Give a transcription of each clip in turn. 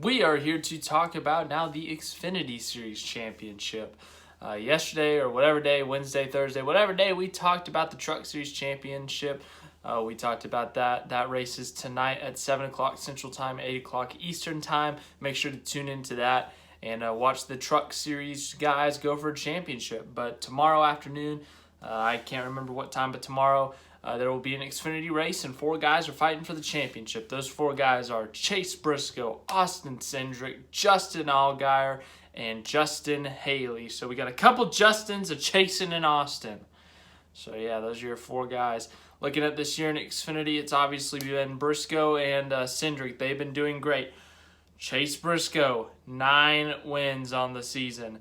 We are here to talk about now the Xfinity Series Championship. Yesterday or whatever day, Wednesday, Thursday, whatever day, we talked about the Truck Series Championship. We talked about that. That race is tonight at 7 o'clock Central Time, 8 o'clock Eastern Time. Make sure to tune into that and watch the Truck Series guys go for a championship. But tomorrow afternoon, I can't remember what time, but tomorrow there will be an Xfinity race, and 4 guys are fighting for the championship. Those 4 guys are Chase Briscoe, Austin Centric, Justin Allgeier, and Justin Haley. So we got a couple Justins, a Chase, and an Austin. So yeah, those are your 4 guys. Looking at this year in Xfinity, it's obviously been Briscoe and Centric. They've been doing great. Chase Briscoe, 9 wins on the season.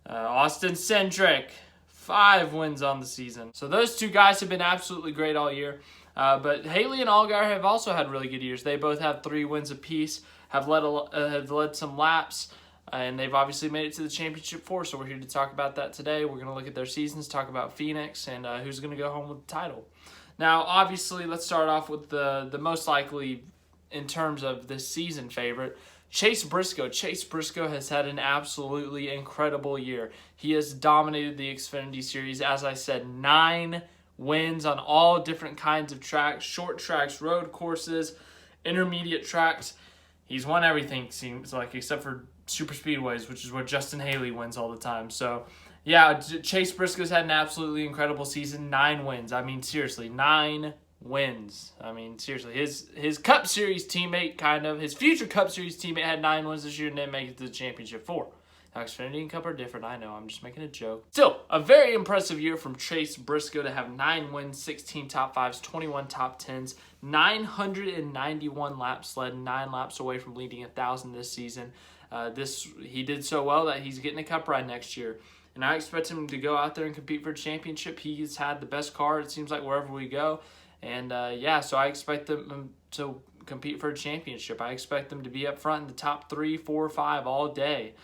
Austin Centric, 5 wins on the season. So those 2 guys have been absolutely great all year. But Haley and Allgeier have also had really good years. They both have 3 wins apiece, have led some laps, and they've obviously made it to the championship 4. So we're here to talk about that today. We're going to look at their seasons, talk about Phoenix, and who's going to go home with the title. Now, obviously, let's start off with the most likely, in terms of this season, favorite, Chase Briscoe. Chase Briscoe has had an absolutely incredible year. He has dominated the Xfinity Series. As I said, 9 wins on all different kinds of tracks, short tracks, road courses, intermediate tracks. He's won everything, seems like, except for super speedways, which is where Justin Haley wins all the time. So, yeah, Chase Briscoe's had an absolutely incredible season. 9 wins. I mean, seriously, 9 wins. I mean, seriously, his Cup Series teammate, his future Cup Series teammate had 9 wins this year and didn't make it to the championship 4. Now, Xfinity and Cup are different, I know, I'm just making a joke. Still, a very impressive year from Chase Briscoe to have 9 wins, 16 top 5s, 21 top 10s, 991 laps led, 9 laps away from leading 1,000 this season. He did so well that he's getting a Cup ride next year. And I expect him to go out there and compete for a championship. He's had the best car, it seems like, wherever we go. And, so I expect them to compete for a championship. I expect them to be up front in the top 3, 4, 5 all day.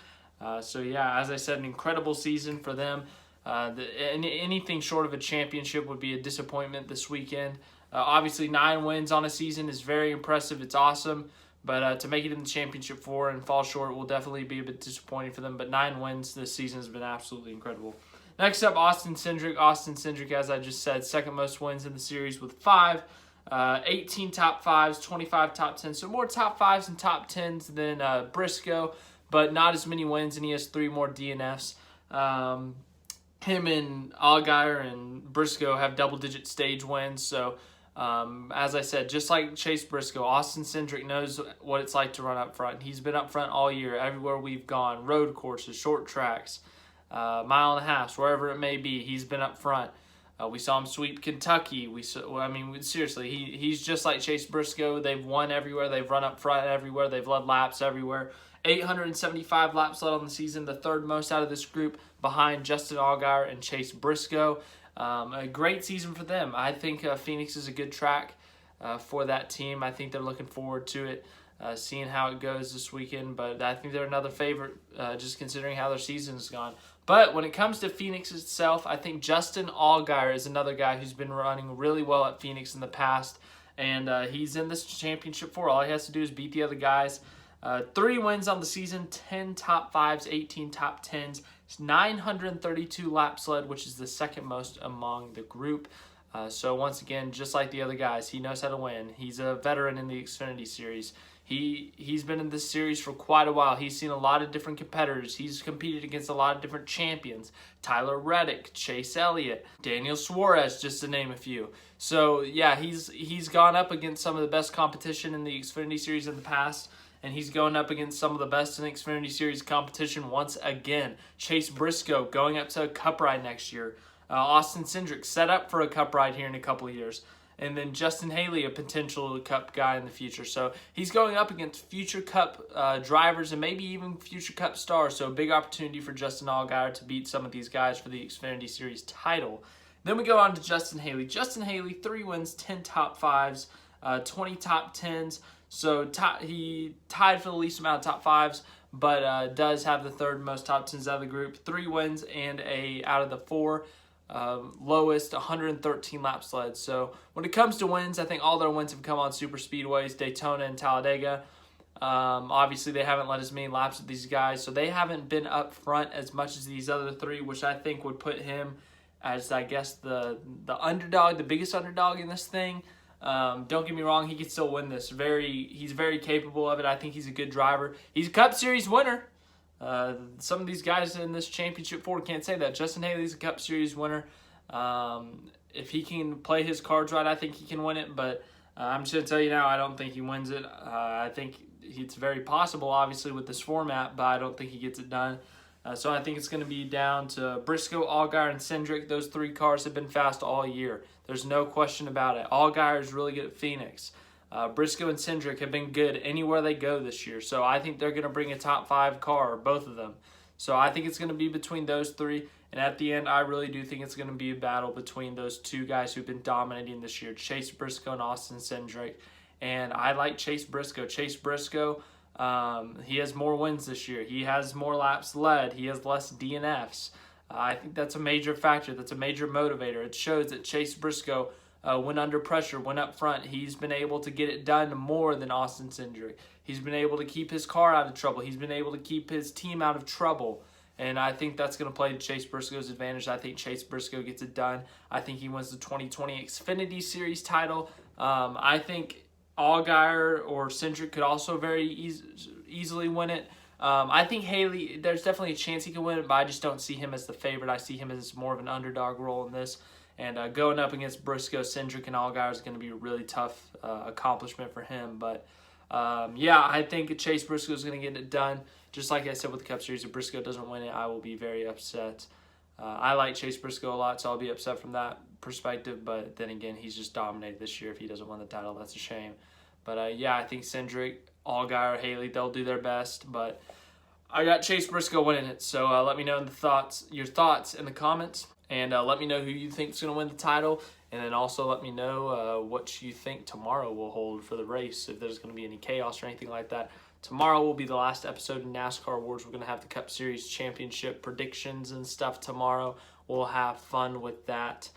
As I said, an incredible season for them. Anything short of a championship would be a disappointment this weekend. Obviously, 9 wins on a season is very impressive. It's awesome. But to make it in the championship 4 and fall short will definitely be a bit disappointing for them. But 9 wins this season has been absolutely incredible. Next up, Austin Centric. Austin Centric, as I just said, second most wins in the series with 5. 18 top 5s, 25 top 10s. So more top 5s and top 10s than Briscoe, but not as many wins, and he has 3 more DNFs. Him and Allgeier and Briscoe have double-digit stage wins. So, as I said, just like Chase Briscoe, Austin Centric knows what it's like to run up front. He's been up front all year, everywhere we've gone, road courses, short tracks, mile and a half, wherever it may be. He's been up front. We saw him sweep Kentucky. Seriously, he's just like Chase Briscoe. They've won everywhere. They've run up front everywhere. They've led laps everywhere. 875 laps led on the season, the 3rd most out of this group, behind Justin Allgeier and Chase Briscoe. A great season for them. I think Phoenix is a good track for that team. I think they're looking forward to it, seeing how it goes this weekend. But I think they're another favorite, just considering how their season's gone. But when it comes to Phoenix itself, I think Justin Allgeier is another guy who's been running really well at Phoenix in the past. And he's in this championship 4. All he has to do is beat the other guys. 3 wins on the season, 10 top 5s, 18 top 10s, 932 laps led, which is the 2nd most among the group. So once again, just like the other guys, he knows how to win. He's a veteran in the Xfinity Series. He's been in this series for quite a while. He's seen a lot of different competitors. He's competed against a lot of different champions. Tyler Reddick, Chase Elliott, Daniel Suarez, just to name a few. So yeah, he's gone up against some of the best competition in the Xfinity Series in the past. And he's going up against some of the best in the Xfinity Series competition once again. Chase Briscoe going up to a Cup ride next year. Austin Centric set up for a Cup ride here in a couple of years. And then Justin Haley, a potential Cup guy in the future. So he's going up against future Cup drivers and maybe even future Cup stars. So a big opportunity for Justin Allgeier to beat some of these guys for the Xfinity Series title. Then we go on to Justin Haley. Justin Haley, 3 wins, 10 top 5s, 20 top 10s. So he tied for the least amount of top 5s, but does have the 3rd most top 10s out of the group. 3 wins and out of the 4 lowest 113 laps led. So when it comes to wins, I think all their wins have come on super speedways, Daytona and Talladega. Obviously, they haven't led as many laps as these guys, so they haven't been up front as much as these other three, which I think would put him as, I guess, the underdog, the biggest underdog in this thing. Don't get me wrong, he could still win this. He's very capable of it. I think he's a good driver. He's a Cup Series winner. Some of these guys in this championship Ford can't say that. Justin Haley's a Cup Series winner. If he can play his cards right, I think he can win it, but I'm just going to tell you now, I don't think he wins it. I think it's very possible, obviously, with this format, but I don't think he gets it done. So I think it's going to be down to Briscoe, Allgeier, and Centric. Those three cars have been fast all year. There's no question about it. Allgeier is really good at Phoenix. Briscoe and Centric have been good anywhere they go this year. So I think they're going to bring a top 5 car, both of them. So I think it's going to be between those three. And at the end, I really do think it's going to be a battle between those two guys who've been dominating this year, Chase Briscoe and Austin Cindric. And I like Chase Briscoe. Chase Briscoe, he has more wins this year. He has more laps led. He has less DNFs. I think that's a major factor. That's a major motivator. It shows that Chase Briscoe, when under pressure, when up front, he's been able to get it done more than Austin Cindric. He's been able to keep his car out of trouble. He's been able to keep his team out of trouble. And I think that's going to play to Chase Briscoe's advantage. I think Chase Briscoe gets it done. I think he wins the 2020 Xfinity Series title. I think Allgeier or Centric could also very easily win it. I think Haley, there's definitely a chance he can win it, but I just don't see him as the favorite. I see him as more of an underdog role in this. And going up against Briscoe, Centric, and Allgeier is going to be a really tough accomplishment for him. But yeah, I think Chase Briscoe is going to get it done. Just like I said with the Cup Series, if Briscoe doesn't win it, I will be very upset. I like Chase Briscoe a lot, so I'll be upset from that perspective. But then again, he's just dominated this year. If he doesn't win the title, that's a shame. But yeah, I think Cindric, Allgeier, Haley, they'll do their best. But I got Chase Briscoe winning it. So let me know your thoughts in the comments. And let me know who you think is going to win the title. And then also let me know what you think tomorrow will hold for the race, if there's going to be any chaos or anything like that. Tomorrow will be the last episode of NASCAR Awards. We're going to have the Cup Series Championship predictions and stuff tomorrow. We'll have fun with that.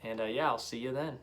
And yeah, I'll see you then.